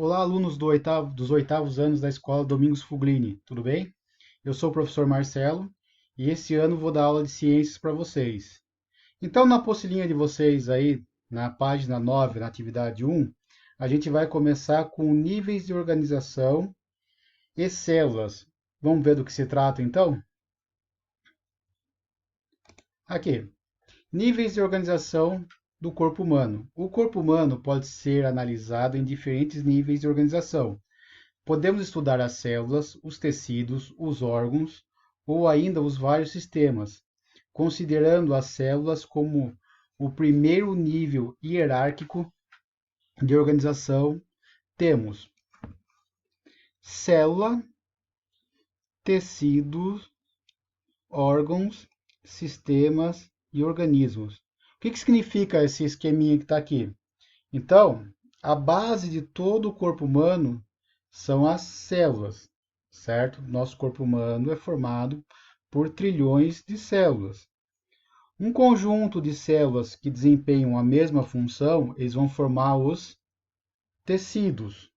Olá, alunos dos oitavos anos da Escola Domingos Fuglini, tudo bem? Eu sou o professor Marcelo e esse ano vou dar aula de ciências para vocês. Então, na apostilinha de vocês aí, na página 9, na atividade 1, a gente vai começar com níveis de organização e células. Vamos ver do que se trata então? Aqui, níveis de organização do corpo humano. O corpo humano pode ser analisado em diferentes níveis de organização. Podemos estudar as células, os tecidos, os órgãos ou ainda os vários sistemas, considerando as células como o primeiro nível hierárquico de organização. Temos célula, tecidos, órgãos, sistemas e organismos. O que significa esse esqueminha que está aqui? Então, a base de todo o corpo humano são as células, certo? Nosso corpo humano é formado por trilhões de células. Um conjunto de células que desempenham a mesma função, eles vão formar os tecidos.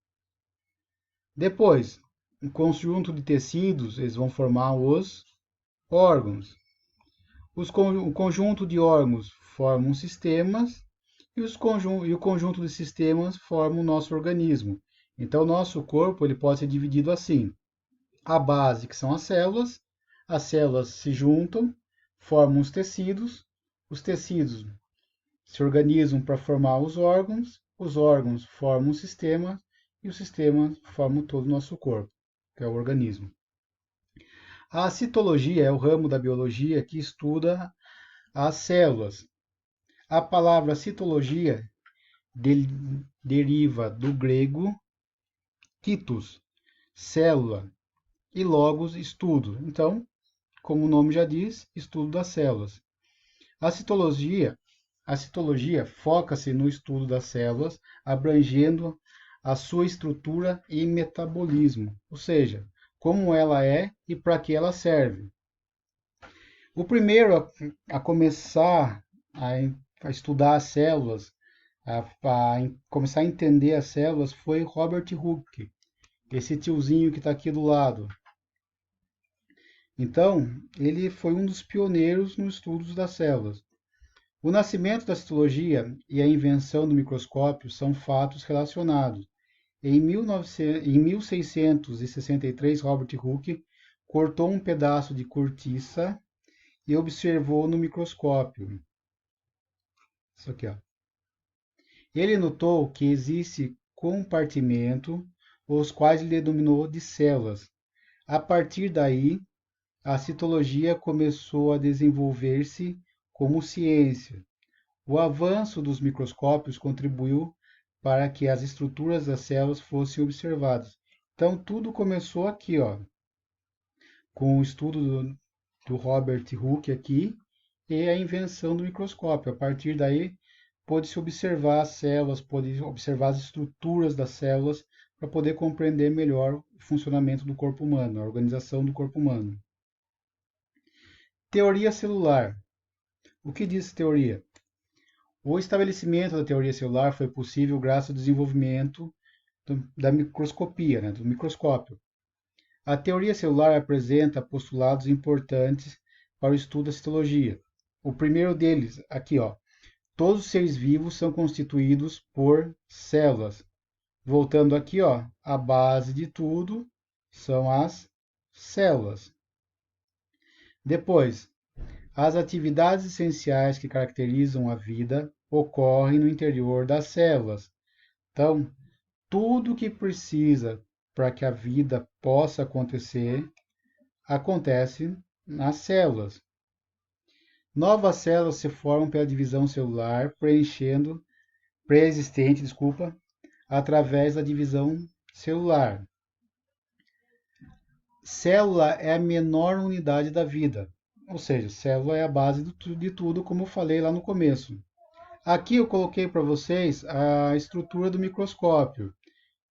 Depois, um conjunto de tecidos, eles vão formar os órgãos. O conjunto de órgãos formam sistemas e o conjunto de sistemas forma o nosso organismo. Então, o nosso corpo ele pode ser dividido assim. A base, que são as células se juntam, formam os tecidos se organizam para formar os órgãos formam o sistema e os sistemas formam todo o nosso corpo, que é o organismo. A citologia é o ramo da biologia que estuda as células. A palavra citologia deriva do grego cytos, célula, e logos, estudo. Então, como o nome já diz, estudo das células. A citologia, a citologia foca-se no estudo das células, abrangendo a sua estrutura e metabolismo, ou seja, como ela é e para que ela serve. O primeiro a começar a estudar as células, a começar a entender as células foi Robert Hooke, esse tiozinho que está aqui do lado. Então, ele foi um dos pioneiros nos estudos das células. O nascimento da citologia e a invenção do microscópio são fatos relacionados. Em 1663, Robert Hooke cortou um pedaço de cortiça e observou no microscópio. Isso aqui, ó. Ele notou que existe compartimento, os quais ele denominou de células. A partir daí, a citologia começou a desenvolver-se como ciência. O avanço dos microscópios contribuiu para que as estruturas das células fossem observadas. Então, tudo começou aqui, ó, com o estudo do Robert Hooke aqui e a invenção do microscópio. A partir daí, pôde-se observar as células, pôde observar as estruturas das células para poder compreender melhor o funcionamento do corpo humano, a organização do corpo humano. Teoria celular. O que diz teoria? O estabelecimento da teoria celular foi possível graças ao desenvolvimento da microscopia, do microscópio. A teoria celular apresenta postulados importantes para o estudo da citologia. O primeiro deles, aqui, ó, todos os seres vivos são constituídos por células. Voltando aqui, ó, a base de tudo são as células. Depois, as atividades essenciais que caracterizam a vida ocorrem no interior das células. Então, tudo que precisa para que a vida possa acontecer, acontece nas células. Novas células se formam pela divisão celular, pré-existente, através da divisão celular. Célula é a menor unidade da vida, ou seja, célula é a base de tudo, como eu falei lá no começo. Aqui eu coloquei para vocês a estrutura do microscópio.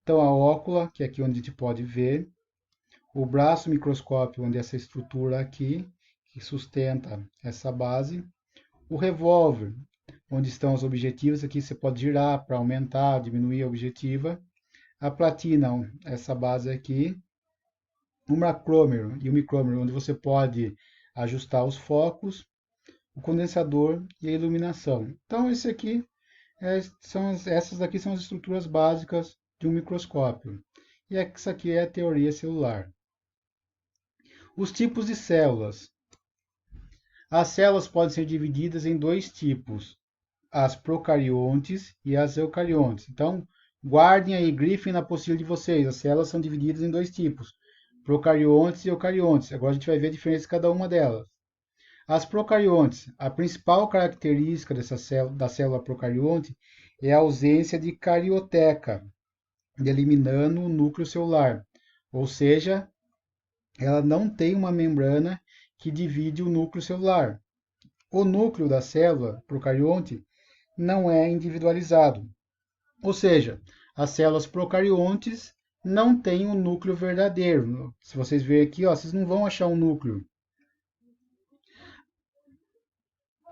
Então, a ócula, que é aqui onde a gente pode ver, o braço microscópio, onde é essa estrutura aqui, que sustenta essa base, o revólver, onde estão os objetivos, aqui você pode girar para aumentar, diminuir a objetiva, A platina, essa base aqui. O macrômero e o micrômero, onde você pode ajustar os focos, o condensador e a iluminação. Então, essas daqui são as estruturas básicas de um microscópio. E essa aqui é a teoria celular. Os tipos de células. As células podem ser divididas em dois tipos, as procariontes e as eucariontes. Então, guardem aí, grifem na apostila de vocês. As células são divididas em dois tipos, procariontes e eucariontes. Agora a gente vai ver a diferença de cada uma delas. As procariontes, a principal característica da célula procarionte é a ausência de carioteca, eliminando o núcleo celular. Ou seja, ela não tem uma membrana que divide o núcleo celular. O núcleo da célula procarionte não é individualizado. Ou seja, as células procariontes não têm um núcleo verdadeiro. Se vocês verem aqui, vocês não vão achar um núcleo.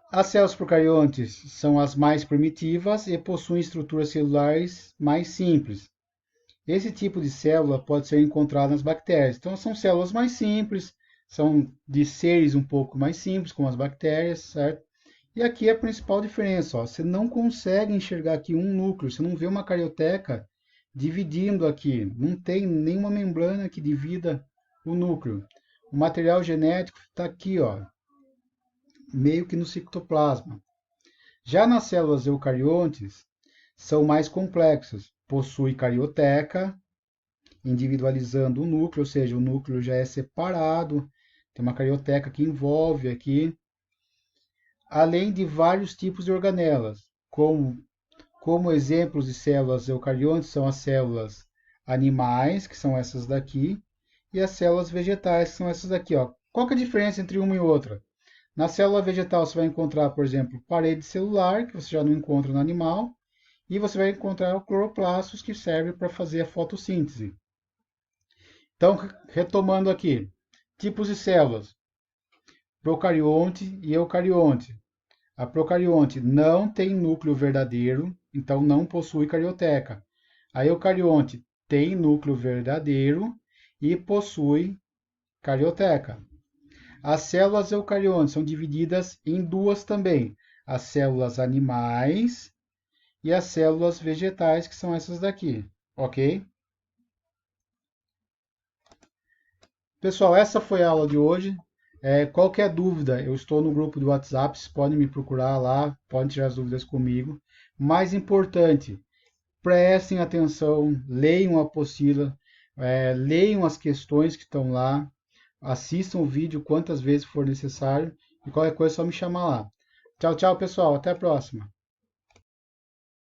As células procariontes são as mais primitivas e possuem estruturas celulares mais simples. Esse tipo de célula pode ser encontrado nas bactérias. Então, são células mais simples, são de seres um pouco mais simples, como as bactérias, certo? E aqui é a principal diferença, você não consegue enxergar aqui um núcleo, você não vê uma carioteca dividindo aqui, não tem nenhuma membrana que divida o núcleo. O material genético está aqui, meio que no citoplasma. Já nas células eucariontes, são mais complexas, possui carioteca, individualizando o núcleo, ou seja, o núcleo já é separado, tem uma carioteca que envolve aqui, além de vários tipos de organelas, como exemplos de células eucariontes são as células animais, que são essas daqui, e as células vegetais, que são essas daqui. Qual que é a diferença entre uma e outra? Na célula vegetal você vai encontrar, por exemplo, parede celular, que você já não encontra no animal, e você vai encontrar o cloroplastos, que serve para fazer a fotossíntese. Então, retomando aqui, tipos de células, procarionte e eucarionte. A procarionte não tem núcleo verdadeiro, então não possui carioteca. A eucarionte tem núcleo verdadeiro e possui carioteca. As células eucariontes são divididas em duas também, as células animais e as células vegetais, que são essas daqui, ok? Pessoal, essa foi a aula de hoje. Qualquer dúvida, eu estou no grupo do WhatsApp, vocês podem me procurar lá, podem tirar as dúvidas comigo. Mais importante, prestem atenção, leiam a apostila, leiam as questões que estão lá, assistam o vídeo quantas vezes for necessário e qualquer coisa é só me chamar lá. Tchau, tchau, pessoal, até a próxima.